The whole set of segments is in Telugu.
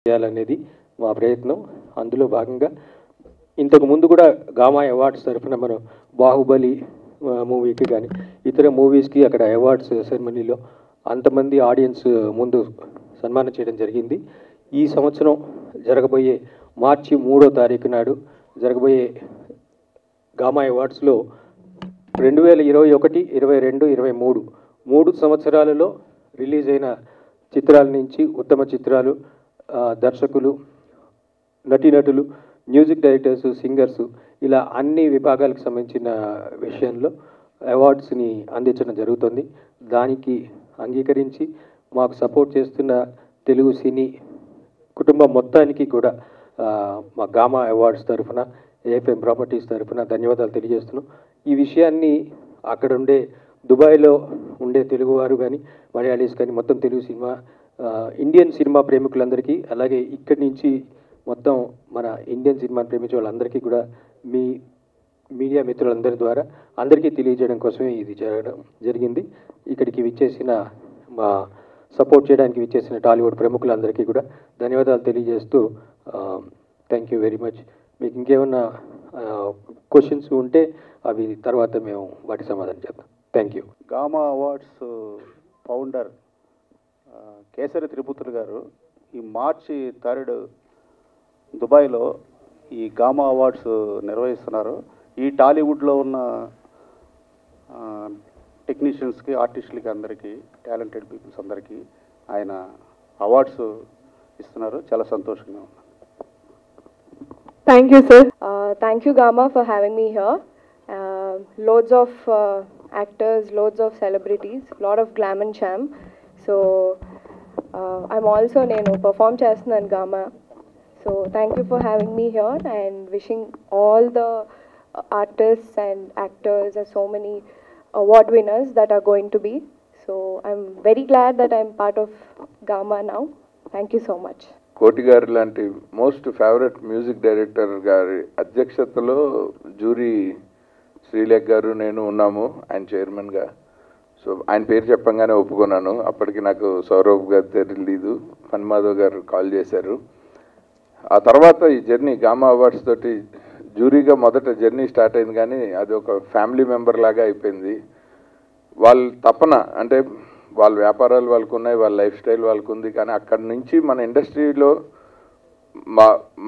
చేయాలనేది మా ప్రయత్నం. అందులో భాగంగా ఇంతకు ముందు కూడా గామా అవార్డ్స్ తరఫున మనం బాహుబలి మూవీకి కానీ ఇతర మూవీస్కి అక్కడ అవార్డ్స్ సెరమనీలో అంతమంది ఆడియన్స్ ముందు సన్మానం చేయడం జరిగింది. ఈ సంవత్సరం జరగబోయే మార్చి 3వ తారీఖు నాడు జరగబోయే గామా అవార్డ్స్లో 2021, 22, 23 3 సంవత్సరాలలో రిలీజ్ అయిన చిత్రాల నుంచి ఉత్తమ చిత్రాలు, దర్శకులు, నటీనటులు, మ్యూజిక్ డైరెక్టర్స్, సింగర్స్ ఇలా అన్ని విభాగాలకు సంబంధించిన విషయంలో అవార్డ్స్ని అందించడం జరుగుతుంది. దానికి అంగీకరించి మాకు సపోర్ట్ చేస్తున్న తెలుగు సినీ కుటుంబం మొత్తానికి కూడా మా గామా అవార్డ్స్ తరఫున, ఏఎఫ్ఎం ప్రాపర్టీస్ తరఫున ధన్యవాదాలు తెలియజేస్తున్నాం. ఈ విషయాన్ని అక్కడ ఉండే దుబాయ్లో ఉండే తెలుగువారు కానీ మలయాళీస్ కానీ మొత్తం తెలుగు సినిమా ఇండియన్ సినిమా ప్రేమికులందరికీ, అలాగే ఇక్కడి నుంచి మొత్తం మన ఇండియన్ సినిమాని ప్రేమించే వాళ్ళందరికీ కూడా మీ మీడియా మిత్రులందరి ద్వారా అందరికీ తెలియజేయడం కోసమే ఇది జరిగింది. ఇక్కడికి విచ్చేసిన మా సపోర్ట్ చేయడానికి విచ్చేసిన టాలీవుడ్ ప్రముఖులందరికీ కూడా ధన్యవాదాలు తెలియజేస్తూ థ్యాంక్ యూ వెరీ మచ్. మీకు ఇంకేమన్నా క్వశ్చన్స్ ఉంటే అవి తర్వాత మేము వాటి సమాధానం చెప్తాం. Thank you. Gamma awards founder Kesari త్రిపుత్రులు గారు ఈ మార్చి 3 దుబాయ్లో ఈ గామా అవార్డ్స్ నిర్వహిస్తున్నారు. ఈ టాలీవుడ్లో ఉన్న టెక్నీషియన్స్కి, ఆర్టిస్టులకి అందరికీ, టాలెంటెడ్ పీపుల్స్ అందరికీ ఆయన అవార్డ్స్ ఇస్తున్నారు. చాలా సంతోషంగా ఉంది. Thank you, sir. Thank you, Gama, for having me here. Loads of actors, loads of celebrities, lot of glam and sham. So, I'm also perform chestunnanu Gama. So, thank you for having me here and wishing all the artists and actors and so many award winners that are going to be. So, I'm very glad that I'm part of Gama now. Thank you so much. కోటి గారు లాంటి మోస్ట్ ఫేవరెట్ మ్యూజిక్ డైరెక్టర్ గారి అధ్యక్షతలో జ్యూరీ శ్రీలేఖ్ గారు నేను ఉన్నాము ఆయన చైర్మన్గా. సో ఆయన పేరు చెప్పంగానే ఒప్పుకున్నాను. అప్పటికి నాకు సౌరవ్ గారు తెలీదు, ఫన్మాధవ్ గారు కాల్ చేశారు. ఆ తర్వాత ఈ జర్నీ గామా అవార్డ్స్ తోటి జ్యూరీగా మొదట జర్నీ స్టార్ట్ అయింది, కానీ అది ఒక ఫ్యామిలీ మెంబర్ లాగా అయిపోయింది. వాళ్ళ తపన అంటే వాళ్ళ వ్యాపారాలు వాళ్ళకు ఉన్నాయి, వాళ్ళ లైఫ్ స్టైల్ వాళ్ళకు ఉంది, కానీ అక్కడి నుంచి మన ఇండస్ట్రీలో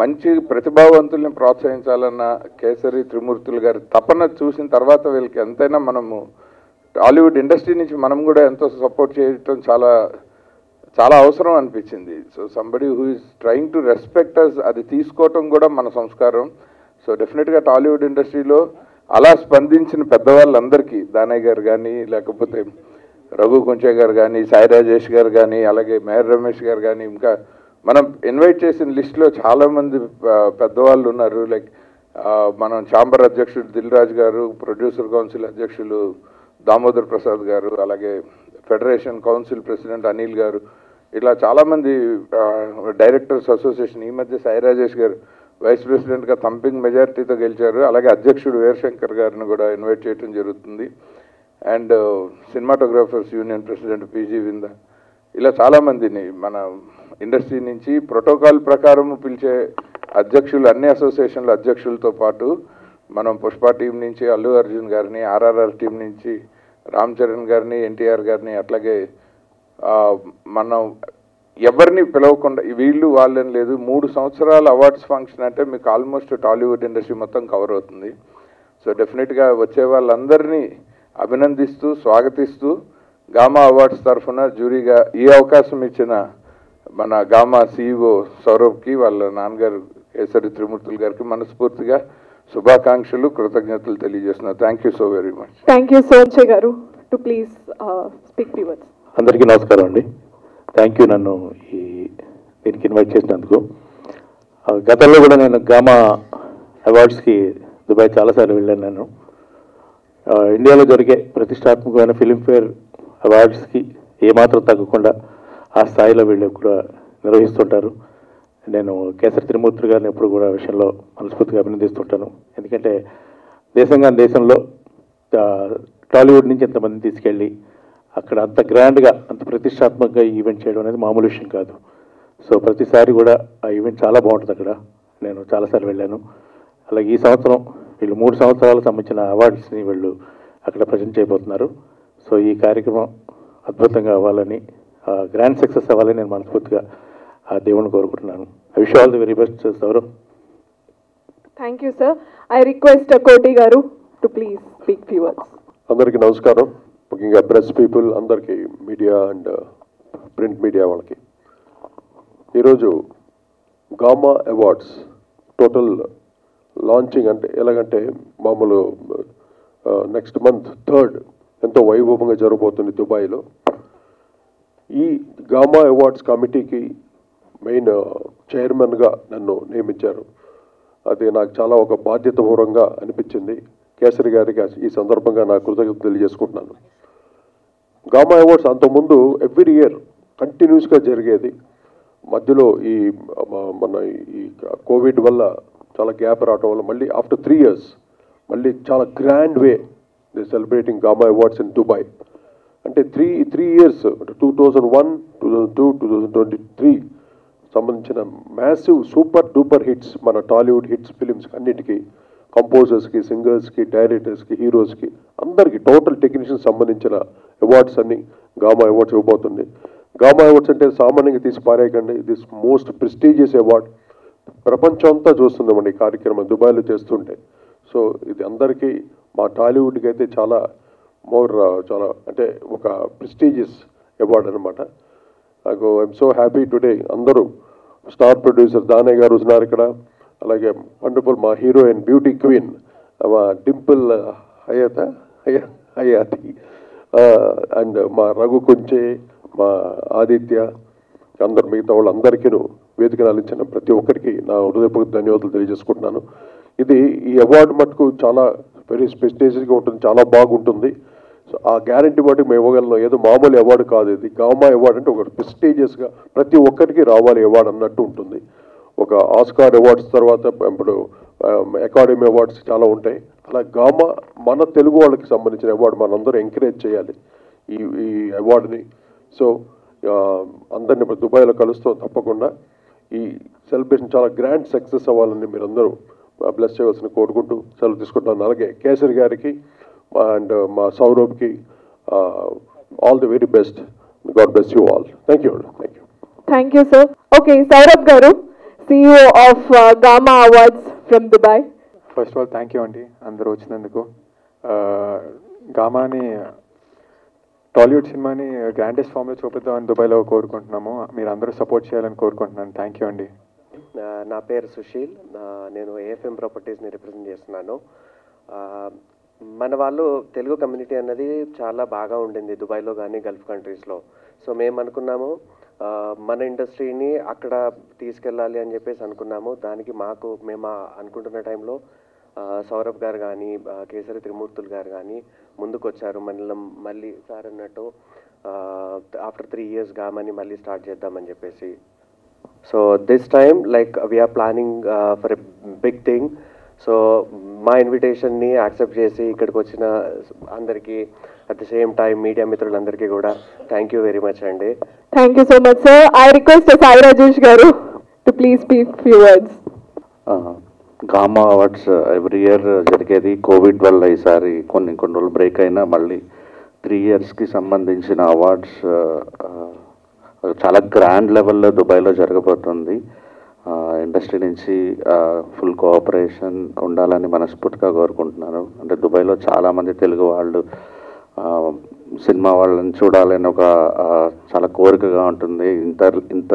మంచి ప్రతిభావంతుల్ని ప్రోత్సహించాలన్న కేసరి త్రిమూర్తులు గారి తపన చూసిన తర్వాత వీళ్ళకి ఎంతైనా మనము టాలీవుడ్ ఇండస్ట్రీ నుంచి మనం కూడా ఎంతో సపోర్ట్ చేయటం చాలా చాలా అవసరం అనిపించింది. So somebody who is trying to respect us, అది తీసుకోవటం కూడా మన సంస్కారం. సో డెఫినెట్గా టాలీవుడ్ ఇండస్ట్రీలో అలా స్పందించిన పెద్దవాళ్ళందరికీ, దానయ్య గారు కానీ, లేకపోతే రఘు కొంచె గారు కానీ, సాయి రాజేష్ గారు కానీ, అలాగే మేహర్ రమేష్ గారు కానీ, ఇంకా మనం ఇన్వైట్ చేసిన లిస్టులో చాలామంది పెద్దవాళ్ళు ఉన్నారు. లైక్ మనం ఛాంబర్ అధ్యక్షుడు దిల్ రాజు గారు, ప్రొడ్యూసర్ కౌన్సిల్ అధ్యక్షులు దామోదర్ ప్రసాద్ గారు, అలాగే ఫెడరేషన్ కౌన్సిల్ ప్రెసిడెంట్ అనిల్ గారు, ఇట్లా చాలామంది డైరెక్టర్స్ అసోసియేషన్, ఈ మధ్య సాయి రాజేష్ గారు వైస్ ప్రెసిడెంట్గా థంపింగ్ మెజారిటీతో గెలిచారు. అలాగే అధ్యక్షుడు వీరశంకర్ గారిని కూడా ఇన్వైట్ చేయడం జరుగుతుంది. And cinematographers union president PG Vinda, ఇలా చాలామందిని మన ఇండస్ట్రీ నుంచి ప్రోటోకాల్ ప్రకారం పిలిచే అధ్యక్షులు, అన్ని అసోసియేషన్ల అధ్యక్షులతో పాటు మనం పుష్ప టీం నుంచి అల్లు అర్జున్ గారిని, ఆర్ఆర్ఆర్ టీం నుంచి రామ్ చరణ్ గారిని, ఎన్టీఆర్ గారిని, అట్లాగే మనం ఎవరిని పిలవకుండా వీళ్ళు వాళ్ళని లేదు, 3 సంవత్సరాల అవార్డ్స్ ఫంక్షన్ అంటే మీకు ఆల్మోస్ట్ టాలీవుడ్ ఇండస్ట్రీ మొత్తం కవర్ అవుతుంది. సో డెఫినెట్గా వచ్చే వాళ్ళందరినీ అభినందిస్తూ స్వాగతిస్తూ గామా అవార్డ్స్ తరఫున జ్యూరీగా ఈ అవకాశం ఇచ్చిన మన గామా సిఇఓ సౌరవ్కి, వాళ్ళ నాన్నగారు కేసరి త్రిమూర్తులు గారికి మనస్ఫూర్తిగా శుభాకాంక్షలు, కృతజ్ఞతలు తెలియజేస్తున్నాను. Thank you so very much. Thank you so much గారు. To please speak few words. అందరికీ నమస్కారం అండి. థ్యాంక్ యూ నన్ను దీనికి ఇన్వైట్ చేసినందుకు. గతంలో కూడా నేను గామా అవార్డ్స్కి దుబాయ్ చాలాసార్లు వెళ్ళాను. నేను ఇండియాలో జరిగే ప్రతిష్టాత్మకమైన ఫిలింఫేర్ అవార్డ్స్కి ఏమాత్రం తగ్గకుండా ఆ స్థాయిలో వీళ్ళు కూడా నిర్వహిస్తుంటారు. నేను కేసరి త్రిమూర్తి గారిని ఎప్పుడు కూడా విషయంలో మనస్ఫూర్తిగా అభినందిస్తుంటాను. ఎందుకంటే దేశంలో టాలీవుడ్ నుంచి ఎంతమందిని తీసుకెళ్ళి అక్కడ అంత గ్రాండ్గా, అంత ప్రతిష్టాత్మకంగా ఈవెంట్ చేయడం అనేది మామూలు విషయం కాదు. సో ప్రతిసారి కూడా ఆ ఈవెంట్ చాలా బాగుంటుంది అక్కడ. నేను చాలాసార్లు వెళ్ళాను. అలాగే ఈ సంవత్సరం వీళ్ళు 3 సంవత్సరాలకు సంబంధించిన అవార్డ్స్ని వీళ్ళు అక్కడ ప్రజెంట్ చేయబోతున్నారు. సో ఈ కార్యక్రమం అద్భుతంగా అవ్వాలని, గ్రాండ్ సక్సెస్ అవ్వాలని నేను మనస్ఫూర్తిగా ఆ దేవుని కోరుకుంటున్నాను. I wish all the very best Saurav. Thank you, sir. I request Koti Garu to please speak few words. అందరికీ నమస్కారం. ముఖ్యంగా ప్రెస్ పీపుల్ అందరికీ, మీడియా అండ్ ప్రింట్ మీడియా వాళ్ళకి. ఈరోజు గామా అవార్డ్స్ టోటల్ లాంచింగ్ అంటే ఎలాగంటే మామూలు నెక్స్ట్ మంత్ 3rd ఎంతో వైభవంగా జరగబోతుంది దుబాయ్లో. ఈ గామా అవార్డ్స్ కమిటీకి మెయిన్ చైర్మన్గా నన్ను నియమించారు. అది నాకు చాలా ఒక బాధ్యతాపూర్వంగా అనిపించింది. కేసరి గారికి ఈ సందర్భంగా నా కృతజ్ఞతలు తెలియజేసుకుంటున్నాను. గామా అవార్డ్స్ అంతకుముందు ఎవ్రీ ఇయర్ కంటిన్యూస్గా జరిగేది. మధ్యలో ఈ మన ఈ కోవిడ్ వల్ల చాలా గ్యాప్ రావడం వల్ల మళ్ళీ ఆఫ్టర్ 3 years మళ్ళీ చాలా grand way they celebrating gamma awards in Dubai. అంటే త్రీ ఇయర్స్ 2001, 2002, 2023 సంబంధించిన మ్యాసివ్ సూపర్ డూపర్ హిట్స్, మన టాలీవుడ్ హిట్స్ ఫిలిమ్స్ అన్నిటికీ, కంపోజర్స్కి, సింగర్స్కి, డైరెక్టర్స్కి, హీరోస్కి అందరికీ టోటల్ టెక్నీషియన్స్ సంబంధించిన అవార్డ్స్ అన్ని గామా అవార్డ్స్ ఇవ్వబోతుంది. గామా అవార్డ్స్ అంటే సామాన్యంగా తీసి పారేయకండి. This most prestigious award. ప్రపంచం అంతా చూస్తుందామండి ఈ కార్యక్రమం దుబాయ్లో చేస్తుంటే. సో ఇది అందరికీ, మా టాలీవుడ్కి అయితే చాలా చాలా అంటే ఒక ప్రెస్టీజియస్ అవార్డ్ అనమాట. నాకు ఐఎమ్ సో హ్యాపీ టుడే. అందరూ స్టార్ ప్రొడ్యూసర్ దానయ్య గారు ఉన్నారు ఇక్కడ. అలాగే వండర్ఫుల్ మా హీరోయిన్ బ్యూటీ క్వీన్ మా డింపుల్ హయాతి అండ్ మా రఘు కుంచే, మా ఆదిత్య, అందరు మిగతా వాళ్ళందరికీ వేదికను అందించిన ప్రతి ఒక్కరికి నా హృదయపూర్వక ధన్యవాదాలు తెలియజేసుకుంటున్నాను. ఈ అవార్డు మటుకు చాలా వెరీ ప్రెస్టీజియస్గా ఉంటుంది, చాలా బాగుంటుంది. సో ఆ గ్యారంటీ మటుకు మేము ఇవ్వగలను. ఏదో మామూలు అవార్డు కాదు ఇది. గామా అవార్డు అంటే ఒక ప్రెస్టీజియస్గా ప్రతి ఒక్కరికి రావాలి అవార్డు అన్నట్టు ఉంటుంది. ఒక ఆస్కార్ అవార్డ్స్ తర్వాత ఇప్పుడు అకాడమీ అవార్డ్స్ చాలా ఉంటాయి. అలా గామా మన తెలుగు వాళ్ళకి సంబంధించిన అవార్డు మనందరూ ఎంకరేజ్ చేయాలి ఈ అవార్డుని. సో అందరినీ ఇప్పుడు దుబాయ్లో కలుస్తాం. తప్పకుండా ఈ సెలబ్రేషన్ చాలా గ్రాండ్ సక్సెస్ అవ్వాలని మీరందరూ బ్లెస్ చేయవలసిన కోరుకుంటూ సెలవు తీసుకుంటాను. అలాగే కేసరి గారికి అండ్ మా సౌరభ్కి all the very best. God bless you all. Thank you. Thank you, sir. Okay, Saurabh Garu, CEO of Gamma Awards from Dubai. First of all thank you అండి అందరూ వచ్చినందుకు. గామాని టాలీవుడ్ సినిమాని గ్రాండెస్ట్ ఫామ్లో చూపిద్దామని దుబాయ్లో కోరుకుంటున్నాము. మీరు అందరూ సపోర్ట్ చేయాలని కోరుకుంటున్నాను. థ్యాంక్ యూ అండి. నా పేరు సుశీల్. నేను ఏఎఫ్ఎం ప్రాపర్టీస్ని రిప్రజెంట్ చేస్తున్నాను. మన వాళ్ళు తెలుగు కమ్యూనిటీ అన్నది చాలా బాగా ఉండింది దుబాయ్లో కానీ గల్ఫ్ కంట్రీస్లో. సో మేము అనుకున్నాము మన ఇండస్ట్రీని అక్కడ తీసుకెళ్ళాలి అని చెప్పేసి అనుకున్నాము. దానికి మేము అనుకుంటున్న టైంలో సౌరభ్ గారు కానీ కేసరి త్రిమూర్తులు గారు కానీ ముందుకు వచ్చారు. మళ్ళీ సార్ అన్నట్టు ఆఫ్టర్ 3 years గామని మళ్ళీ స్టార్ట్ చేద్దామని చెప్పేసి. So this time like we are planning for a big thing. So మా ఇన్విటేషన్ని యాక్సెప్ట్ చేసి ఇక్కడికి వచ్చిన అందరికీ at the same time media మిత్రులందరికీ కూడా థ్యాంక్ యూ వెరీ మచ్ అండి. Thank you so much, sir. I request Sai Rajesh Garu to please speak few words. Gamma awards every year జరిగేది. కోవిడ్ వల్ల ఈసారి కొన్ని రోజులు బ్రేక్ అయినా మళ్ళీ 3 yearsకి సంబంధించిన అవార్డ్స్ చాలా గ్రాండ్ లెవెల్లో దుబాయ్లో జరగబోతుంది. ఇండస్ట్రీ నుంచి ఫుల్ కోఆపరేషన్ ఉండాలని మనస్ఫూర్తిగా కోరుకుంటున్నాను. అంటే దుబాయ్లో చాలామంది తెలుగు వాళ్ళు సినిమా వాళ్ళని చూడాలని ఒక చాలా కోరికగా ఉంటుంది. ఇంత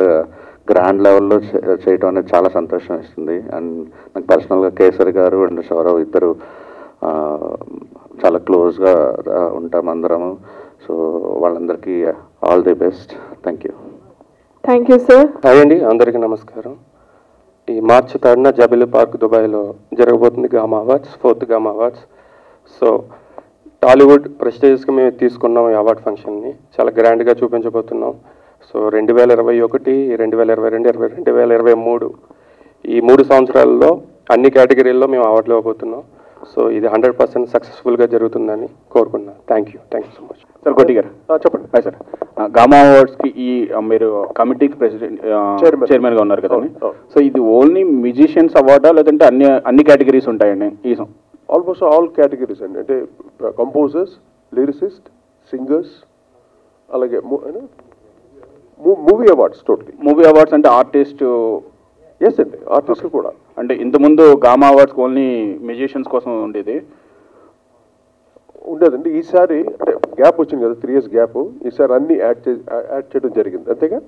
గ్రాండ్ లెవెల్లో చేయటం అనేది చాలా సంతోషం ఇస్తుంది. అండ్ నాకు పర్సనల్గా కేసరి గారు అండ్ సౌరవ్ ఇద్దరు చాలా క్లోజ్గా ఉంటాం అందరము. సో వాళ్ళందరికీ all the best. Thank you. Thank you, sir. Hi అండి, అందరికీ నమస్కారం. ఈ మార్చి 3rd జబిలీ పార్క్ దుబాయ్లో జరగబోతుంది Gamma awards, 4th Gamma awards. So Tollywood ప్రెస్టీజియస్గా మేము తీసుకున్నాం ఈ అవార్డ్ ఫంక్షన్ని. చాలా గ్రాండ్గా చూపించబోతున్నాం. సో 2021, 2022, 2023 ఈ 3 సంవత్సరాల్లో అన్ని కేటగిరీల్లో మేము అవార్డులు ఇవ్వబోతున్నాం. సో ఇది 100% సక్సెస్ఫుల్గా జరుగుతుందని కోరుకున్నాను. Thank you so much. Sir కోటి గారు చెప్పండి. Hi sir. గామా అవార్డ్స్కి ఈ మీరు కమిటీకి ప్రెసిడెంట్ చైర్మన్గా ఉన్నారు కదండి. సో ఇది ఓన్లీ మ్యూజిషియన్స్ అవార్డా లేదంటే అన్ని కేటగిరీస్ ఉంటాయండి? ఈ ఆల్మోస్ట్ ఆల్ కేటగిరీస్ అండి. అంటే కంపోజర్స్, లిరిసిస్ట్, సింగర్స్, అలాగే movie awards. Totally movie awards అంటే ఆర్టిస్ట్. ఎస్ అండి, ఆర్టిస్టులు కూడా. అంటే ఇంతకుముందు గామా అవార్డ్స్ ఓన్లీ మ్యూజిషియన్స్ కోసం ఉండేదండి. ఈసారి అంటే గ్యాప్ వచ్చింది కదా, 3 years గ్యాప్. ఈసారి అన్ని యాడ్ చేయడం జరిగింది, అంతేగా.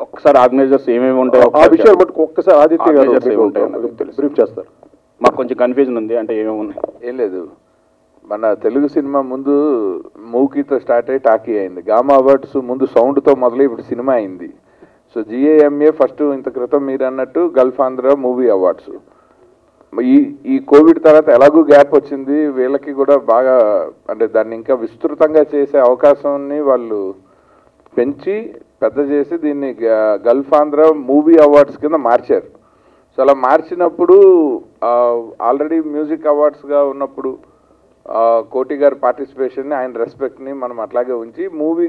ఒక్కసారి ఆర్గనైజర్స్ ఏమేమి ఉంటాయో ఆ విషయాలు మటుకు ఒక్కసారి ఆదిత్య గారు బ్రీఫ్ చేస్తారు. మాకు కొంచెం కన్ఫ్యూజన్ ఉంది, అంటే ఏమేమి ఉన్నాయి. ఏం లేదు, మన తెలుగు సినిమా ముందు మూకీతో స్టార్ట్ అయ్యి టాకీ అయింది. గామా అవార్డ్స్ ముందు సౌండ్తో మొదలై ఇప్పుడు సినిమా అయింది. సో GAMA ఫస్ట్, ఇంత క్రితం మీరు అన్నట్టు గల్ఫ్ ఆంధ్ర మూవీ అవార్డ్స్. ఈ కోవిడ్ తర్వాత ఎలాగూ గ్యాప్ వచ్చింది, వీళ్ళకి కూడా బాగా అంటే దాన్ని ఇంకా విస్తృతంగా చేసే అవకాశాన్ని వాళ్ళు పెంచి పెద్ద చేసి దీన్ని గల్ఫ్ ఆంధ్ర మూవీ అవార్డ్స్ కింద మార్చారు. సో అలా మార్చినప్పుడు ఆల్రెడీ మ్యూజిక్ అవార్డ్స్గా ఉన్నప్పుడు కోటి గారి పార్టిసిపేషన్ని, ఆయన రెస్పెక్ట్ని మనం అట్లాగే ఉంచి మూవీ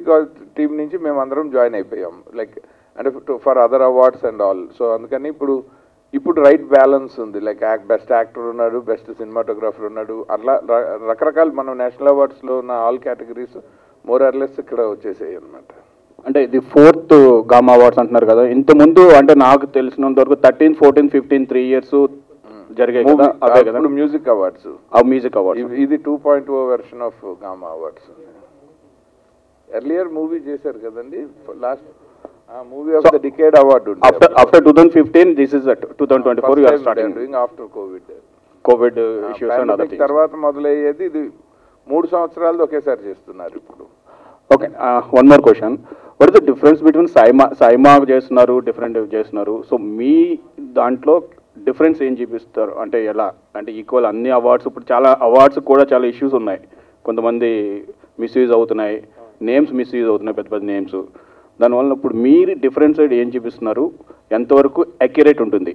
టీం నుంచి మేమందరం జాయిన్ అయిపోయాం, లైక్ అంటే for other awards and all. So అందుకని ఇప్పుడు రైట్ బ్యాలెన్స్ ఉంది. లైక్ బెస్ట్ యాక్టర్ ఉన్నాడు, బెస్ట్ సినిమాటోగ్రాఫర్ ఉన్నాడు, అట్లా రకరకాల మనం నేషనల్ అవార్డ్స్లో ఉన్న all categories more or less ఇక్కడ వచ్చేసాయి అన్నమాట. అంటే ఇది 4th గామా అవార్డ్స్ అంటున్నారు కదా. ఇంతకుముందు అంటే నాకు తెలిసినంత వరకు 13, 14, 15 3 years జరిగాయి కదా, అవే కదా మ్యూజిక్ అవార్డ్స్. మ్యూజిక్ అవార్డ్స్ ఇది 2.0 version of GAMA awards. Earlier movie చేశారు కదండి, last movie of the decade award. After 2015 this is 2024 you are starting doing after Covid issues and other things. తర్వాత మొదలయ్యేది ఇది 3 సంవత్సరాలు ఒకేసారి చేస్తున్నారు ఇప్పుడు. Okay, one more question. What is the difference between SIIMA చేస్తున్నారు, డిఫరెంట్ చేస్తున్నారు. సో మీ దాంట్లో డిఫరెన్స్ ఏం చూపిస్తారు? అంటే ఎలా అంటే ఈక్వల్ అన్ని అవార్డ్స్, ఇప్పుడు చాలా అవార్డ్స్ కూడా చాలా ఇష్యూస్ ఉన్నాయి, కొంతమంది మిస్యూజ్ అవుతున్నాయి, నేమ్స్ మిస్యూజ్ అవుతున్నాయి, పెద్ద పెద్ద నేమ్స్. దానివల్ల ఇప్పుడు మీరు డిఫరెన్స్ సైడ్ ఏం చూపిస్తున్నారు, ఎంతవరకు అక్యురేట్ ఉంటుంది?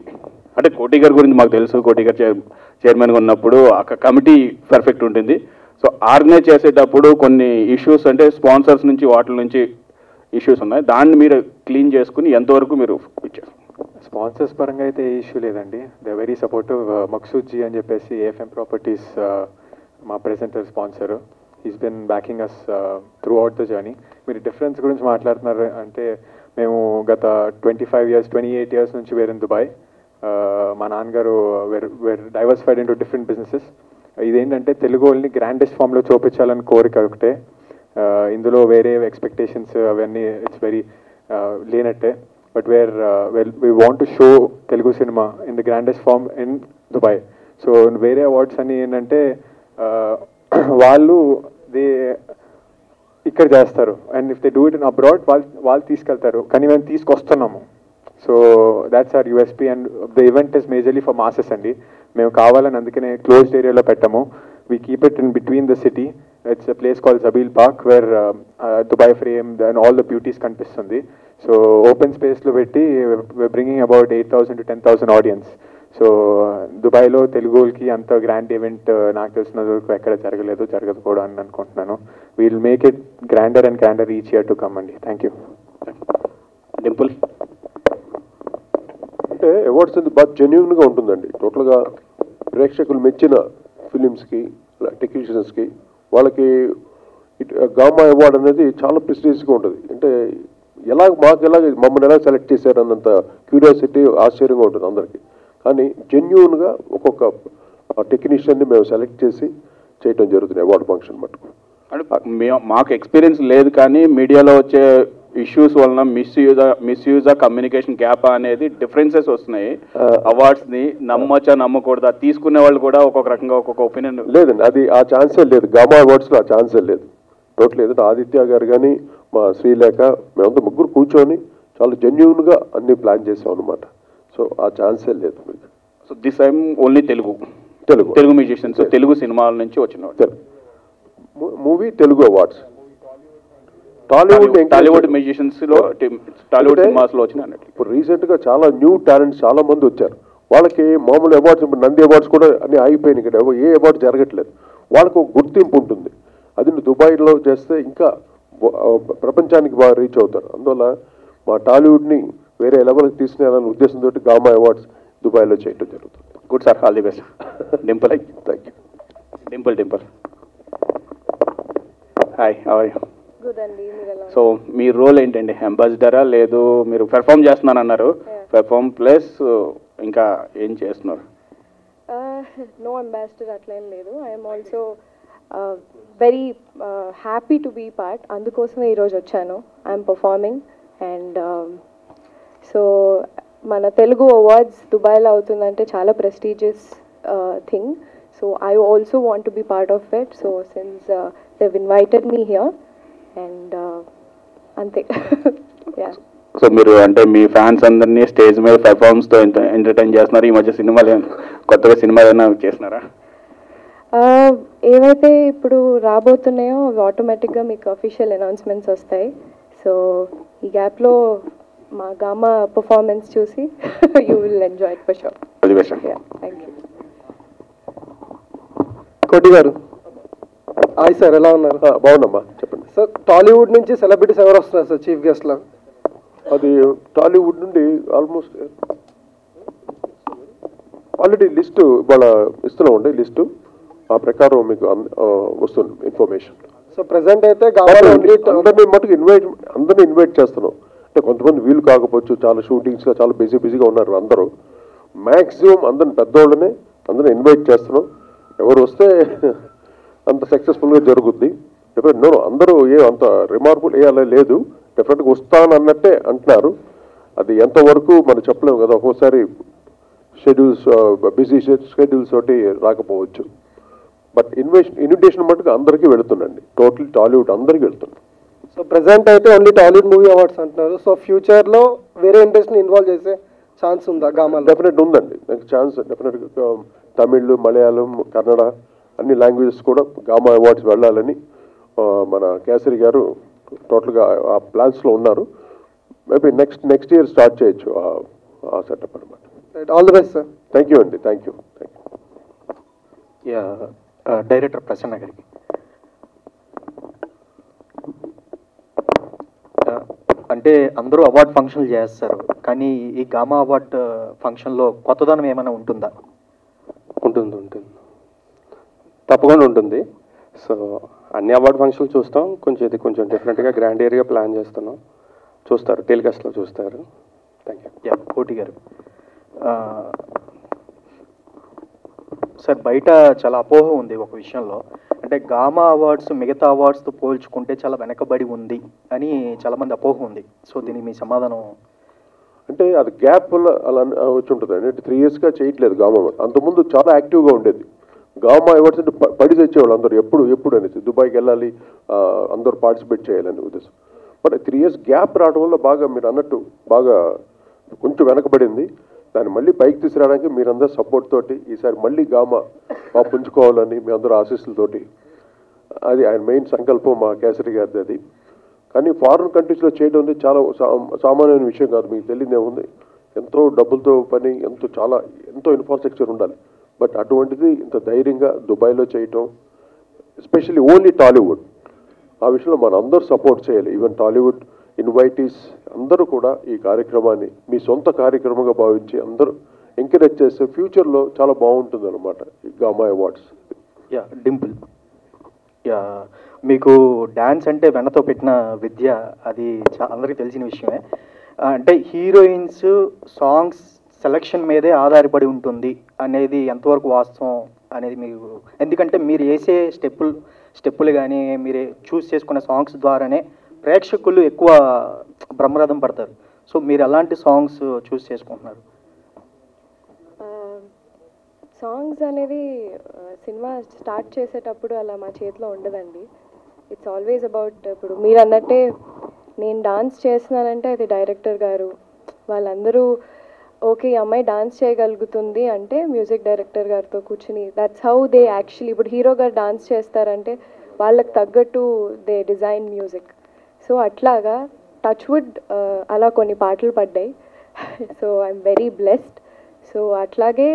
అంటే కోటి గారి గురించి మాకు తెలుసు, కోటి గారు చైర్మన్గా ఉన్నప్పుడు ఆ కమిటీ పర్ఫెక్ట్ ఉంటుంది. సో ఆర్గనైజ్ చేసేటప్పుడు కొన్ని ఇష్యూస్ అంటే స్పాన్సర్స్ నుంచి వాటి నుంచి ఇష్యూస్ ఉన్నాయి, దాన్ని మీరు క్లీన్ చేసుకుని ఎంతవరకు మీరు ఇచ్చారు? స్పాన్సర్స్ పరంగా అయితే ఏ ఇష్యూ లేదండి. They very supportive. Maqsood ji అని చెప్పేసి AFM ప్రాపర్టీస్ మా presenter sponsor. Is been backing us through the journey. మీరు డిఫరెన్స్ గురించి మాట్లాడుతున్నారు అంటే మేము గత 28 years నుంచి వేర్ ఇన్ దుబాయ్. మా నాన్నగారు were diversified into different businesses. ఇదేంటంటే తెలుగు వాళ్ళని గ్రాండెస్ట్ ఫామ్లో చూపించాలని కోరిక ఒకటే, ఇందులో వేరే ఎక్స్పెక్టేషన్స్ అవన్నీ ఇట్స్ వెరీ లేనట్టే. But we want to show Telugu cinema in the grandest form in Dubai. So వేరే అవార్డ్స్ అని ఏంటంటే వాళ్ళు ఇక్కడ చేస్తారు, and if they do it in abroad వాళ్ళు తీసుకెళ్తారు, కానీ మేము తీసుకొస్తున్నాము. So that's our USP, and the event is majorly for masses అండి. మేము కావాలని అందుకనే క్లోజ్డ్ ఏరియాలో పెట్టాము. We keep it in between the city. It's a place called Zabil Park where Dubai frame and all the beauties కనిపిస్తుంది. సో ఓపెన్ స్పేస్లో పెట్టి bringing about 8,000 to 10,000 audience. So దుబాయ్లో తెలుగుకి అంత గ్రాండ్ ఈవెంట్ నాకు తెలిసినంత వరకు ఎక్కడ జరగదు కూడా అని అనుకుంటున్నాను. We'll make it grander and grander each year to come అండి. Thank you. డింపుల్ అంటే అవార్డ్స్ అనేది బాగా జెన్యూన్గా ఉంటుందండి. టోటల్గా ప్రేక్షకులు మెచ్చిన ఫిలిమ్స్కి, టెక్నీషియన్స్కి, వాళ్ళకి గామా అవార్డ్ అనేది చాలా ప్రెస్టీజ్గా ఉంటుంది. అంటే మమ్మల్ని ఎలా సెలెక్ట్ చేశారు అన్నంత క్యూరియాసిటీ, ఆశ్చర్యంగా ఉంటుంది అందరికీ. కానీ జెన్యూన్గా ఒక్కొక్క టెక్నీషియన్ని మేము సెలెక్ట్ చేసి చేయటం జరుగుతుంది అవార్డు ఫంక్షన్ మటుకు. అంటే మాకు ఎక్స్పీరియన్స్ లేదు, కానీ మీడియాలో వచ్చే ఇష్యూస్ వలన మిస్యూజ్ కమ్యూనికేషన్ గ్యాప్ అనేది డిఫరెన్సెస్ వస్తున్నాయి. అవార్డ్స్ని నమ్మచ్చా నమ్మకూడదా, తీసుకునే వాళ్ళు కూడా ఒక్కొక్క రకంగా ఒక్కొక్క ఒపీనియన్. లేదండి, అది ఆ ఛాన్సే లేదు. గామా అవార్డ్స్లో ఆ ఛాన్సే లేదు. టోటల్ ఏదంటే ఆదిత్య గారు కానీ మా శ్రీలేఖ మేమంతా ముగ్గురు కూర్చొని చాలా జెన్యూన్గా అన్ని ప్లాన్ చేసాం అనమాట. సో ఆ ఛాన్సే లేదు మీకు. So this time only Telugu musicians, Telugu సినిమాల నుంచి వచ్చిన movie Telugu awards. Tollywood musicians లో టాలీవుడ్ సినిమాస్ లో వచ్చిన. ఇప్పుడు రీసెంట్గా చాలా న్యూ టాలెంట్స్ చాలా మంది వచ్చారు. వాళ్ళకి మామూలు అవార్డ్స్, ఇప్పుడు నంది అవార్డ్స్ కూడా అన్ని ఆగిపోయినాయి, ఇక్కడ ఏ అవార్డు జరగట్లేదు. వాళ్ళకు ఒక గుర్తింపు ఉంటుంది. అది దుబాయ్లో చేస్తే ఇంకా ప్రపంచానికి బాగా రీచ్ అవుతారు. అందువల్ల మా టాలీవుడ్ని వేరే లెవెల్కి తీసుకెళ్ళాలనే ఉద్దేశంతో గామా అవార్డ్స్ దుబాయ్లో చేయడం జరుగుతుంది. Good sir, all the best. Dimple. Thank you. Dimple hi, how are you? Good అండి, మీరు ఎలా? సో మీ రోల్ ఏంటండి? అంబాసిడరా, లేదు మీరు పెర్ఫామ్ చేస్తున్నాను అన్నారు, పెర్ఫామ్ ప్లస్ ఇంకా ఏం చేస్తున్నారు? నో అంబాసిడర్ అట్లా ఏం లేదు. I'm also very happy to be part. అందుకోసమే ఈరోజు వచ్చాను. ఐఎమ్ పర్ఫార్మింగ్ అండ్ సో మన తెలుగు అవార్డ్స్ దుబాయ్లో అవుతుందంటే చాలా prestigious thing. So I also want to be part of it. So since they've invited me here and అంతే. సో మీరు అంటే మీ ఫ్యాన్స్ అందరినీ స్టేజ్ మీద పెర్ఫార్మెన్స్తో ఎంటర్టైన్ చేస్తున్నారు. ఈ మధ్య సినిమాలు కొత్తగా సినిమాలు ఏమైనా చేస్తున్నారా? ఏవైతే ఇప్పుడు రాబోతున్నాయో అవి ఆటోమేటిక్గా మీకు అఫీషియల్ అనౌన్స్మెంట్స్ వస్తాయి. సో ఈ గ్యాప్లో మా గామా పర్ఫార్మెన్స్ చూసి you will enjoy it for sure. Thank you. కోటి గారు, హాయ్ సార్, ఎలా ఉన్నారు? బాగున్నామ్మా, చెప్పండి సార్. టాలీవుడ్ నుంచి సెలబ్రిటీస్ ఎవరు వస్తున్నారు సార్ చీఫ్ గెస్ట్లో? అది టాలీవుడ్ నుండి ఆల్మోస్ట్ ఆల్రెడీ లిస్టు ఇవాళ ఇస్తున్నామండి. లిస్టు ఆ ప్రకారం మీకు వస్తుంది ఇన్ఫర్మేషన్. సో ప్రెసెంట్ అయితే అందరినీ ఇన్వైట్ చేస్తున్నాం. అంటే కొంతమంది వీలు కాకపోవచ్చు, చాలా షూటింగ్స్గా చాలా బిజీగా ఉన్నారు. అందరూ మ్యాక్సిమం అందరిని పెద్దవాళ్ళనే అందరిని ఇన్వైట్ చేస్తున్నాం. ఎవరు వస్తే అంత సక్సెస్ఫుల్గా జరుగుద్ది. డెఫినెట్ అందరూ అంత రిమార్కుల్ అలా లేదు, డెఫినెట్గా వస్తాను అన్నట్టే అంటున్నారు. అది ఎంతవరకు మనం చెప్పలేము కదా, ఒక్కోసారి షెడ్యూల్స్ బిజీ షెడ్యూల్స్ తోటి రాకపోవచ్చు. బట్ ఇన్విటేషన్ మటుకు అందరికీ వెళుతుందండి, టోటల్ టాలీవుడ్ అందరికీ వెళుతుంది. సో ప్రెసెంట్ అయితే ఓన్లీ టాలీవుడ్ మూవీ అవార్డ్స్ అంటున్నారు. సో ఫ్యూచర్లో వేరే ఇండస్ట్రీని ఇన్వాల్వ్ చేసే ఛాన్స్ ఉందా గామాలో? డెఫినెట్ ఉందండి, నాకు ఛాన్స్ డెఫినెట్గా. తమిళ్, మలయాళం, కన్నడ అన్ని లాంగ్వేజెస్ కూడా గామా అవార్డ్స్ వెళ్ళాలని మన కేసరి గారు టోటల్గా ఆ ప్లాన్స్లో ఉన్నారు. మేబీ నెక్స్ట్ ఇయర్ స్టార్ట్ చేయొచ్చు ఆ సెటప్ అనమాట. All the best sir. Thank you అండి, థ్యాంక్ యూ. డైరెక్టర్ ప్రసన్న గారికి, అంటే అందరూ అవార్డ్ ఫంక్షన్లు చేస్తారు, కానీ ఈ గామా అవార్డ్ ఫంక్షన్లో కొత్తదనం ఏమైనా ఉంటుందా? ఉంటుంది, తప్పకుండా ఉంటుంది. సో అన్ని అవార్డ్ ఫంక్షన్లు చూస్తాం, కొంచెం డిఫరెంట్గా గ్రాండ్ ఏరియా ప్లాన్ చేస్తున్నాం. చూస్తారు, టెలికాస్ట్లో చూస్తారు. Thank you. కోటి గారు, సార్ బయట చాలా అపోహ ఉంది ఒక విషయంలో, అంటే గామా అవార్డ్స్ మిగతా అవార్డ్స్తో పోల్చుకుంటే చాలా వెనకబడి ఉంది అని చాలామంది అపోహ ఉంది. సో దీనికి మీ సమాధానం? అంటే అది గ్యాప్ అలా వచ్చి ఉంటుంది అండి. 3 yearsగా చేయట్లేదు గామా అవార్డ్. అంతకుముందు చాలా యాక్టివ్గా ఉండేది. గామా అవార్డ్స్ అంటే పడి తెచ్చేవాళ్ళు అందరూ, ఎప్పుడు అనేసి దుబాయ్కి వెళ్ళాలి, అందరూ పార్టిసిపేట్ చేయాలని ఉద్దేశం. బట్ 3 years గ్యాప్ రావడం వల్ల బాగా మీరు అన్నట్టు బాగా కొంచెం వెనకబడింది. దాన్ని మళ్ళీ పైకి తీసుకురావడానికి మీరందరూ సపోర్ట్ తోటి ఈసారి మళ్ళీ గామా పుంజుకోవాలని మీ అందరూ ఆశీస్సులతోటి, అది ఆయన మెయిన్ సంకల్పం మా కేసరి గారిది అది. కానీ ఫారిన్ కంట్రీస్లో చేయడం అనేది చాలా సామాన్యమైన విషయం కాదు. మీకు తెలియదు ఏముంది, ఎంతో డబ్బులతో పని, ఎంతో ఇన్ఫ్రాస్ట్రక్చర్ ఉండాలి. బట్ అటువంటిది ఇంత ధైర్యంగా దుబాయ్లో చేయటం, ఎస్పెషల్లీ ఓన్లీ టాలీవుడ్, ఆ విషయంలో మన అందరూ సపోర్ట్ చేయాలి. ఈవెన్ టాలీవుడ్ ఇన్వైటీస్ అందరూ కూడా ఈ కార్యక్రమాన్ని మీ సొంత కార్యక్రమంగా భావించి అందరూ ఎంకరేజ్ చేస్తే ఫ్యూచర్లో చాలా బాగుంటుంది అనమాట ఈ గామా అవార్డ్స్. డింపుల్, మీకు డ్యాన్స్ అంటే వెన్నతో పెట్టిన విద్య, అది అందరికీ తెలిసిన విషయమే. అంటే హీరోయిన్స్ సాంగ్స్ సెలక్షన్ మీదే ఆధారపడి ఉంటుంది అనేది ఎంతవరకు వాస్తవం అనేది మీకు? ఎందుకంటే మీరు వేసే స్టెప్పులు కానీ మీరు చూస్ చేసుకునే సాంగ్స్ ద్వారానే ప్రేక్షకులు ఎక్కువ బ్రహ్మరథం పడతారు. సో మీరు ఎలాంటి సాంగ్స్ చూస్ చేసుకుంటున్నారు? సాంగ్స్ అనేది సినిమా స్టార్ట్ చేసేటప్పుడు అలా మా చేతిలో ఉండదండి. ఇట్స్ ఆల్వేస్ అబౌట్, ఇప్పుడు మీరు అన్నట్టే నేను డాన్స్ చేస్తున్నానంటే అది డైరెక్టర్ గారు వాళ్ళందరూ ఓకే ఈ అమ్మాయి డాన్స్ చేయగలుగుతుంది అంటే మ్యూజిక్ డైరెక్టర్ గారితో కూర్చుని దట్స్ హౌ దే యాక్చువల్లీ, ఇప్పుడు హీరో గారు డాన్స్ చేస్తారంటే వాళ్ళకి తగ్గట్టు దే డిజైన్ మ్యూజిక్. సో అట్లాగా టచ్వుడ్ అలా కొన్ని పాటలు పడ్డాయి. So I'm very blessed. So so అట్లాగే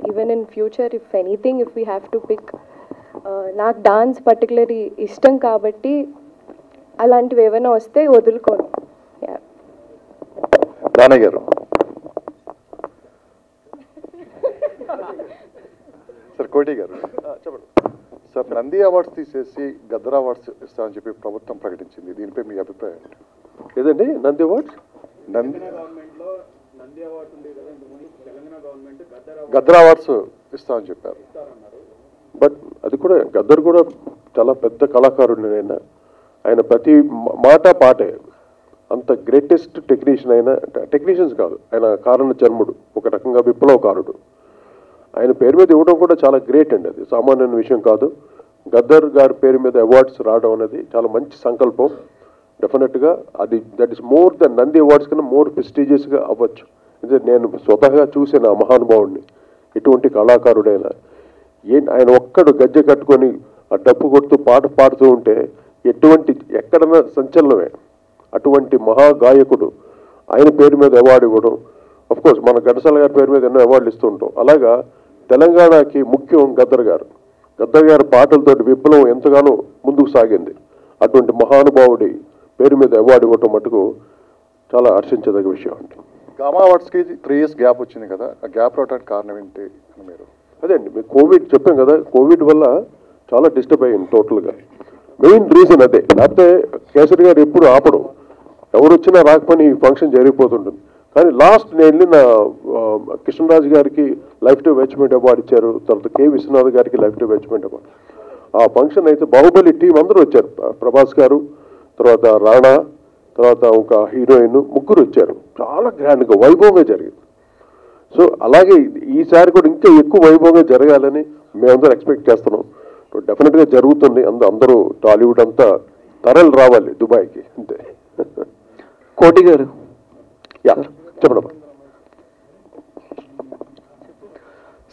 even in future if anything if we have to pick, నాకు డాన్స్ పర్టికులర్లీ ఇష్టం కాబట్టి అలాంటివి ఏమైనా వస్తే వదులుకోను. దానయ్య గారు సార్ కోటి గారు చెప్పండి సార్. నంది అవార్డ్స్ తీసేసి గద్దర్ అవార్డ్స్ ఇస్తామని చెప్పి ప్రభుత్వం ప్రకటించింది, దీనిపై మీ అభిప్రాయం ఏంటి? ఏదండి నంది అవార్డ్స్? గద్దర్ అవార్డ్స్ ఇస్తామని చెప్పారు. బట్ అది కూడా గద్దర్ కూడా చాలా పెద్ద కళాకారుడు. ఆయన ప్రతి మాట పాటే అంత గ్రేటెస్ట్ టెక్నీషియన్. అయినా టెక్నీషియన్స్ కాదు, ఆయన కారణ జన్ముడు, ఒక రకంగా విప్లవకారుడు. ఆయన పేరు మీద ఇవ్వడం కూడా చాలా గ్రేట్ అండి, అది సామాన్యమైన విషయం కాదు. గద్దర్ గారి పేరు మీద అవార్డ్స్ రావడం అనేది చాలా మంచి సంకల్పం. డెఫినెట్గా అది that is more than Nandi awards కన్నా మోర్ ప్రెస్టీజియస్గా అవ్వచ్చు. ఇది నేను స్వతహాగా చూసిన ఆ మహానుభావుడిని, ఎటువంటి కళాకారుడైనా. ఆయన ఒక్కడు గజ్జె కట్టుకొని ఆ డప్పు కొడుతూ పాట పాడుతూ ఉంటే ఎటువంటి ఎక్కడన్నా సంచలనమే. అటువంటి మహాగాయకుడు ఆయన పేరు మీద అవార్డు ఇవ్వడం, అఫ్కోర్స్ మన ఘంటసాల గారి పేరు మీద ఎన్నో అవార్డులు ఇస్తూ ఉంటాం. అలాగా తెలంగాణకి ముఖ్యం గద్దర్ గారు. గద్దర్ గారి పాటలతోటి విప్లవం ఎంతగానో ముందుకు సాగింది. అటువంటి మహానుభావుడి పేరు మీద అవార్డు ఇవ్వటం మటుకు చాలా హర్షించదగ్గ విషయం అండి. గామా అవార్డ్స్కి 3 years గ్యాప్ వచ్చింది కదా, ఆ గ్యాప్ రావడానికి కారణం ఏంటి అని మీరు? అదే అండి, మీకు కోవిడ్ చెప్పాం కదా, కోవిడ్ వల్ల చాలా డిస్టర్బ్ అయ్యింది టోటల్గా. మెయిన్ రీజన్ అదే. లేకపోతే కేసరి గారు ఎప్పుడు ఆపడం, ఎవరు వచ్చినా రాకపోయినా ఈ ఫంక్షన్ జరిగిపోతుంటుంది. కానీ లాస్ట్ నేను వెళ్ళిన కృష్ణరాజు గారికి లైఫ్ టైమ్ అచీవ్మెంట్ అవార్డు ఇచ్చారు, తర్వాత కె విశ్వనాథ్ గారికి లైఫ్ టైమ్ అచీవ్మెంట్ అవార్డు. ఆ ఫంక్షన్ అయితే బాహుబలి టీం అందరూ వచ్చారు. ప్రభాస్ గారు, తర్వాత రాణా, తర్వాత ఒక హీరోయిన్, ముగ్గురు వచ్చారు. చాలా గ్రాండ్గా వైభవంగా జరిగింది. సో అలాగే ఈసారి కూడా ఇంకా ఎక్కువ వైభవంగా జరగాలని మేమందరూ ఎక్స్పెక్ట్ చేస్తున్నాం. డెఫినెట్గా జరుగుతుంది. అందరూ టాలీవుడ్ అంతా తరలి రావాలి దుబాయ్కి, అంతే. కోటి గారు యా చెప్పండి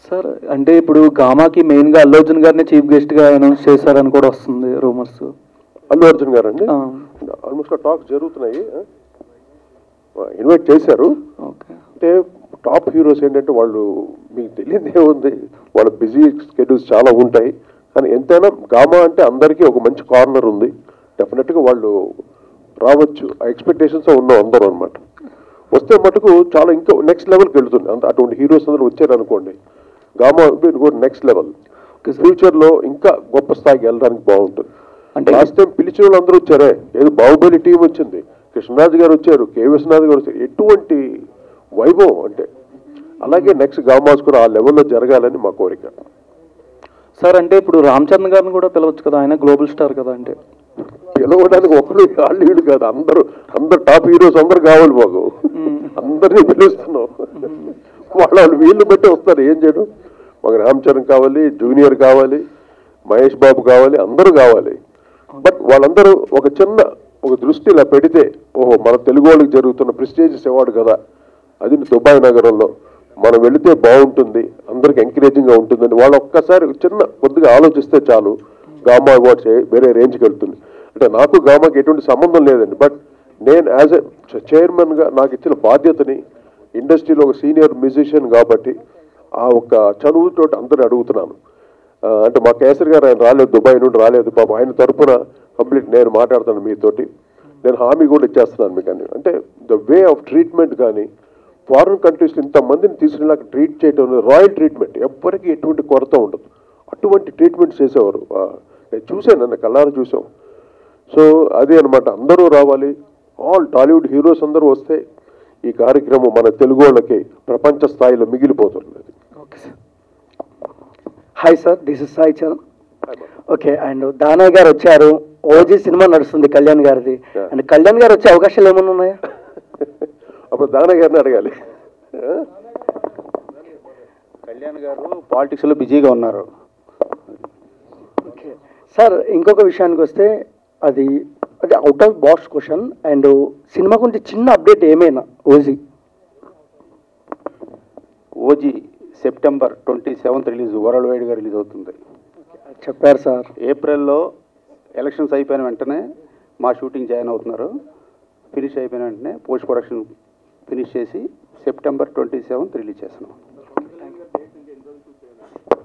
సార్. అంటే ఇప్పుడు గామాకి మెయిన్గా అల్లు అర్జున్ గారిని చీఫ్ గెస్ట్గా అనౌన్స్ చేశారని కూడా వస్తుంది రూమర్స్. అల్లు అర్జున్ గారు అండి ఆల్మోస్ట్ టాక్స్ జరుగుతున్నాయి, ఇన్వైట్ చేశారు. అంటే టాప్ హీరోస్ ఏంటంటే వాళ్ళు, మీకు తెలియదు ఏముంది, వాళ్ళ బిజీ స్కెడ్యూల్స్ చాలా ఉంటాయి. కానీ ఎంతైనా గామా అంటే అందరికీ ఒక మంచి కార్నర్ ఉంది. డెఫినెట్గా వాళ్ళు రావచ్చు, ఆ ఎక్స్పెక్టేషన్స్ ఉన్నాం అందరూ అనమాట. వస్తే మటుకు చాలా ఇంకా నెక్స్ట్ లెవెల్కి వెళ్తుంది. అటువంటి హీరోస్ అందరూ వచ్చారనుకోండి, గామా నెక్స్ట్ లెవెల్. ఫ్యూచర్లో ఇంకా గొప్ప స్థాయికి వెళ్ళడానికి బాగుంటుంది. అంటే లాస్ట్ టైం పిలిచిన వాళ్ళు అందరూ వచ్చారే, ఏదో బాహుబలి టీం వచ్చింది, కృష్ణరాజు గారు వచ్చారు, కె విశ్వనాథ్ గారు వచ్చారు. ఎటువంటి వైభవం అంటే, అలాగే నెక్స్ట్ గామాస్ కూడా ఆ లెవెల్లో జరగాలని మా కోరిక. సార్ అంటే ఇప్పుడు రామ్ చరణ్ గారిని కూడా పిలవచ్చు కదా, ఆయన గ్లోబల్ స్టార్ కదా. అంటే పిలవడానికి ఒకరు వాళ్ళు వీళ్ళు కాదు, అందరూ టాప్ హీరోస్ అందరు కావాలి మాకు. అందరినీ పిలుస్తున్నాం, వాళ్ళు వీళ్ళు బట్టి వస్తారు. ఏం చేయడం, మాకు రామ్ చరణ్ కావాలి, జూనియర్ కావాలి, మహేష్ బాబు కావాలి, అందరూ కావాలి. బట్ వాళ్ళందరూ ఒక దృష్టి ఇలా పెడితే, ఓహో మన తెలుగు వాళ్ళకి జరుగుతున్న ప్రెస్టీజియస్ అవార్డు కదా, అది దుబాయ్ నగరంలో మనం వెళితే బాగుంటుంది, అందరికి ఎంకరేజింగ్గా ఉంటుందని వాళ్ళు ఒక్కసారి కొద్దిగా ఆలోచిస్తే చాలు, గామా అవార్డ్స్ వేరే రేంజ్కి వెళ్తుంది. అంటే నాకు గామాకి ఎటువంటి సంబంధం లేదండి. బట్ నేను యాజ్ ఎ చైర్మన్గా నాకు ఇచ్చిన బాధ్యతని, ఇండస్ట్రీలో ఒక సీనియర్ మ్యూజిషియన్ కాబట్టి ఆ ఒక చనువుతో అందరిని అడుగుతున్నాను. అంటే మా కేసరి గారు ఆయన రాలేదు, దుబాయ్ నుండి రాలేదు, పాపం ఆయన తరఫున కంప్లీట్ నేను మాట్లాడతాను మీతోటి. నేను హామీ కూడా ఇచ్చేస్తున్నాను మీకు అన్ని. అంటే ద వే ఆఫ్ ట్రీట్మెంట్ కానీ, ఫారిన్ కంట్రీస్లో ఇంతమందిని తీసుకునేలాగా ట్రీట్ చేయడం, రాయల్ ట్రీట్మెంట్, ఎవ్వరికి ఎటువంటి కొరత ఉండదు. అటువంటి ట్రీట్మెంట్ చేసేవారు. నేను చూశాను, నన్ను కళ్ళారా చూసాం. సో అదే అనమాట, అందరూ రావాలి, ఆల్ టాలీవుడ్ హీరోస్ అందరూ వస్తే ఈ కార్యక్రమం మన తెలుగు వాళ్ళకి ప్రపంచ స్థాయిలో మిగిలిపోతుంది. Okay sir. Hi sir, this is Sai Charan. Okay, and Danayya గారు వచ్చారు, ఓజీ సినిమా నడుస్తుంది కళ్యాణ్ గారిది, అండ్ కళ్యాణ్ గారు వచ్చే అవకాశాలు ఏమైనా ఉన్నాయా? అప్పుడు దానయ్య గారిని అడగాలి. కళ్యాణ్ గారు పాలిటిక్స్లో బిజీగా ఉన్నారు. ఓకే సార్, ఇంకొక విషయానికి వస్తే అది out of box question, and cinema గురించి చిన్న అప్డేట్ ఏమైనా? OG September 27th release, world వైడ్గా రిలీజ్ అవుతుంది చెప్పారు సార్. ఏప్రిల్లో ఎలక్షన్స్ అయిపోయిన వెంటనే మా షూటింగ్ జాయిన్ అవుతున్నారు. ఫినిష్ అయిపోయిన వెంటనే పోస్ట్ ప్రొడక్షన్ ఫినిష్ చేసి సెప్టెంబర్ 27th రిలీజ్ చేస్తున్నాం.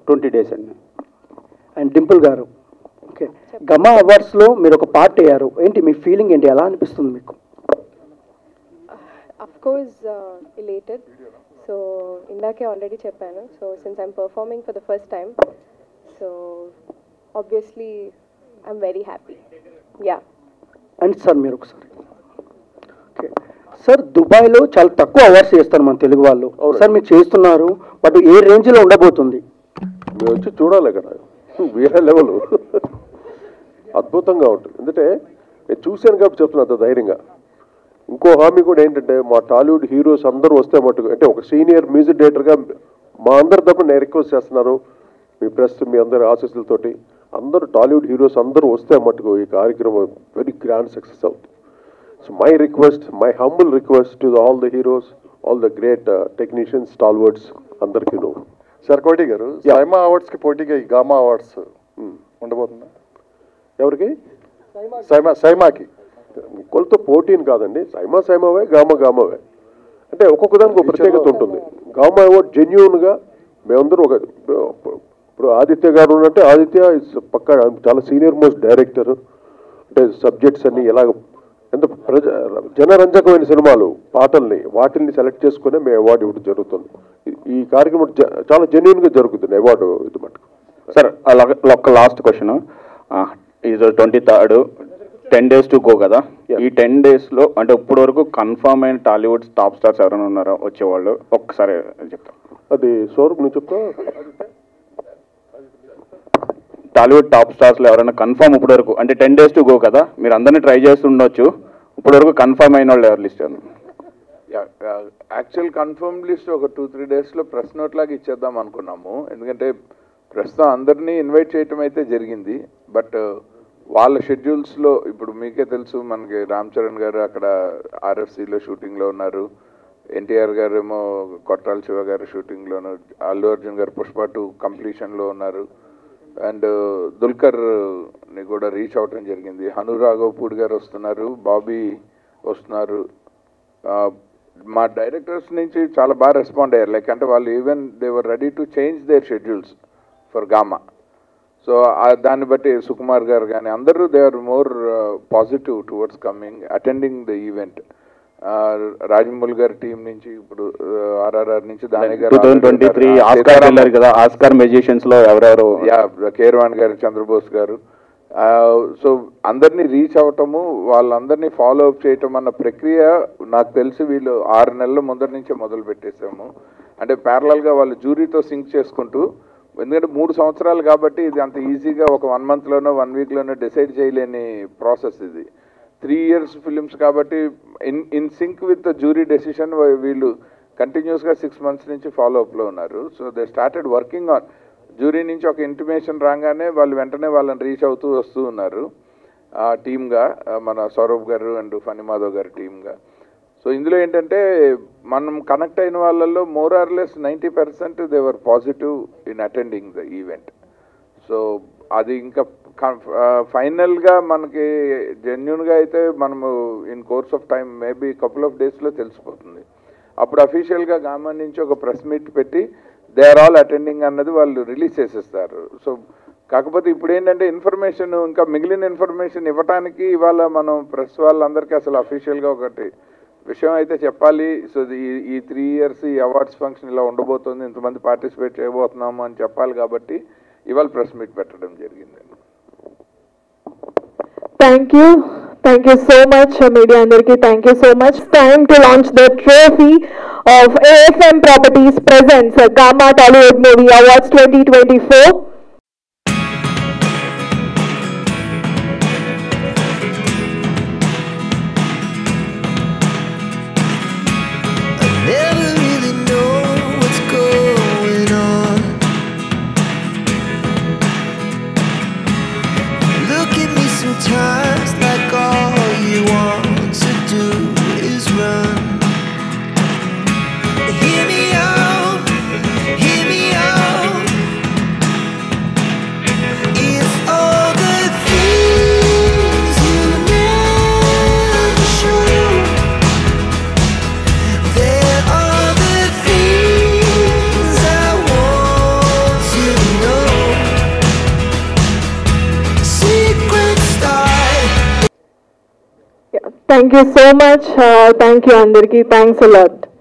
20 days అండి. అండ్ డింపుల్ గారు, ఓకే, గమా అవార్డ్స్లో మీరు ఒక పార్ట్ అయ్యారు, ఏంటి మీ ఫీలింగ్ ఏంటి, ఎలా అనిపిస్తుంది మీకు? Of course, elated. So, ఇందాకే ఆల్రెడీ చెప్పాను. So, since I'm performing for the first time, so obviously I'm very happy. Yeah. And sir మీరు ఒకసారి, ఓకే సార్, దుబాయ్లో చాలా తక్కువ అవార్డ్స్ చేస్తారు మన తెలుగు వాళ్ళు. సార్ మీరు చేస్తున్నారు, బట్ ఏ రేంజ్లో ఉండబోతుంది? మీరు వచ్చి చూడాలి కదా, వేరే లెవెల్, అద్భుతంగా ఉంటుంది. ఎందుకంటే నేను చూశాను కాబట్టి చెప్తున్నా అంత ధైర్యంగా. ఇంకో హామీ కూడా ఏంటంటే, మా టాలీవుడ్ హీరోస్ అందరూ వస్తే మటుకు, అంటే ఒక సీనియర్ మ్యూజిక్ డైరెక్టర్గా మా అందరి తప్ప నేను రిక్వెస్ట్ చేస్తున్నాను, మీ ప్రెస్ మీ అందరి ఆశీస్సులతోటి అందరూ టాలీవుడ్ హీరోస్ అందరూ వస్తే మటుకు ఈ కార్యక్రమం వెరీ గ్రాండ్ సక్సెస్ అవుతుంది. So my request, my humble request to all the heroes, all the great technicians, stalwarts అందరికీ. సార్ కోటి గారు, సైమా అవార్డ్స్కి పోటీగా ఈ గామా అవార్డ్స్ ఉండబోతుందా? ఎవరికి? సైమాకి. కొలతో పోటీని కాదండి, సైమావే, గామావే. అంటే ఒక్కొక్క దానికి ఒక ప్రత్యేకత ఉంటుంది. గామా అవార్డ్ జెన్యూన్గా మేమందరూ ఒక, ఇప్పుడు ఆదిత్య గారు ఉన్నట్టే, ఆదిత్య ఇస్ పక్కా చాలా సీనియర్ మోస్ట్ డైరెక్టర్. అంటే సబ్జెక్ట్స్ అన్ని ఎలా ఎంత జనరంజకమైన సినిమాలు, పాటల్ని వాటిల్ని సెలెక్ట్ చేసుకునే మేము అవార్డు ఇవ్వడం జరుగుతుంది. ఈ కార్యక్రమం చాలా జెన్యూన్గా జరుగుతుంది అవార్డు ఇది మటుకు. సార్ అలాగే ఒక లాస్ట్ క్వశ్చన్, ఇది 23rd 10 days టు గో కదా, ఈ 10 daysలో అంటే ఇప్పటి వరకు కన్ఫర్మ్ అయిన టాలీవుడ్ టాప్ స్టార్స్ ఎవరైనా ఉన్నారో వచ్చేవాళ్ళు, ఒక్కసారి చెప్తాను. అది సౌరభ్ నువ్వు చెప్తా. టాలీవుడ్ టాప్ స్టార్స్లో ఎవరైనా కన్ఫర్మ్ ఇప్పటి వరకు, అంటే 10 days టు గో కదా, మీరు అందరినీ ట్రై చేస్తుండొచ్చు, ఇప్పటి వరకు కన్ఫర్మ్ అయిన వాళ్ళు ఎవరు లిస్ట్? యాక్చువల్ కన్ఫర్మ్ లిస్ట్ ఒక 2-3 డేస్లో ప్రెస్ నోట్ లాగా ఇచ్చేద్దాం అనుకున్నాము. ఎందుకంటే ప్రస్తుతం అందరినీ ఇన్వైట్ చేయటం అయితే జరిగింది, బట్ వాళ్ళ షెడ్యూల్స్లో ఇప్పుడు మీకే తెలుసు, మనకి రామ్ చరణ్ గారు అక్కడ ఆర్ఎఫ్సిలో షూటింగ్లో ఉన్నారు, ఎన్టీఆర్ గారు ఏమో కొట్టాల శివ గారు షూటింగ్లోను, అల్లు అర్జున్ గారు పుష్ప 2 కంప్లీషన్లో ఉన్నారు, అండ్ దుల్కర్ని కూడా రీచ్ అవటం జరిగింది, హను రాఘవపూడి గారు వస్తున్నారు, బాబీ వస్తున్నారు. మా డైరెక్టర్స్ నుంచి చాలా బాగా రెస్పాండ్ అయ్యారు, లైక్ అంటే వాళ్ళు even they were ready to change their schedules for GAMA. So దాన్ని బట్టి సుకుమార్ గారు కానీ అందరూ they are more positive towards coming attending the event. Rajamouli గారి టీం నుంచి, ఇప్పుడు ఆర్ఆర్ఆర్ నుంచి దాని గారు 2023 ఆస్కార్ వెళ్ళారు కదా, ఆస్కార్ మ్యూజిషియన్స్ లో ఎవరెవరు? కేర్వాన్ గారు, చంద్రబోస్ గారు. సో అందరినీ రీచ్ అవ్వటము, వాళ్ళందరినీ ఫాలో అప్ చేయటం అన్న ప్రక్రియ నాకు తెలిసి వీళ్ళు 6 నెలల ముందర నుంచే మొదలు పెట్టేసాము. అంటే ప్యారలల్గా వాళ్ళు జ్యూరీతో సింక్ చేసుకుంటూ, ఎందుకంటే 3 సంవత్సరాలు కాబట్టి ఇది అంత ఈజీగా ఒక 1 monthలోనో 1 weekలోనో డిసైడ్ చేయలేని ప్రాసెస్ ఇది. 3 years ఫిలిమ్స్ కాబట్టి in sync with the jury decision వీళ్ళు కంటిన్యూస్గా 6 months నుంచి ఫాలో అప్లో ఉన్నారు. So they started working on, jury నుంచి ఒక ఇంటిమేషన్ రాగానే వాళ్ళు వెంటనే వాళ్ళని రీచ్ అవుతూ వస్తూ ఉన్నారు టీమ్గా, మన సౌరభ్ గారు అండ్ ఫణి మాధవ్ గారి టీమ్గా. సో ఇందులో ఏంటంటే మనం కనెక్ట్ అయిన వాళ్ళల్లో more or less 90% they were positive in attending the event. So అది ఇంకా ఫైనల్గా మనకి జెన్యున్గా అయితే మనము in course of time maybe couple of డేస్లో తెలిసిపోతుంది. అప్పుడు అఫీషియల్గా గామా నుంచి ఒక ప్రెస్ మీట్ పెట్టి దే ఆర్ ఆల్ అటెండింగ్ అన్నది వాళ్ళు రిలీజ్ చేసేస్తారు. సో కాకపోతే ఇప్పుడు ఏంటంటే ఇన్ఫర్మేషన్, ఇంకా మిగిలిన ఇన్ఫర్మేషన్ ఇవ్వటానికి ఇవాళ మనం ప్రెస్ వాళ్ళందరికీ అసలు అఫీషియల్గా ఒకటి విషయం అయితే చెప్పాలి. సో ఈ 3 years ఈ అవార్డ్స్ ఫంక్షన్ ఇలా ఉండబోతుంది, ఇంతమంది పార్టిసిపేట్ చేయబోతున్నాము అని చెప్పాలి కాబట్టి ఇవాళ ప్రెస్ మీట్ పెట్టడం జరిగిందండి. Thank you so much, media andarki. Thank you so much. Time to launch the trophy of AFM Properties presents Gamma Tollywood Movie Awards 2024. Sometimes like all you want to do is run. Hear me out, Thank you so much. Thank you, Andarki. Thanks a lot.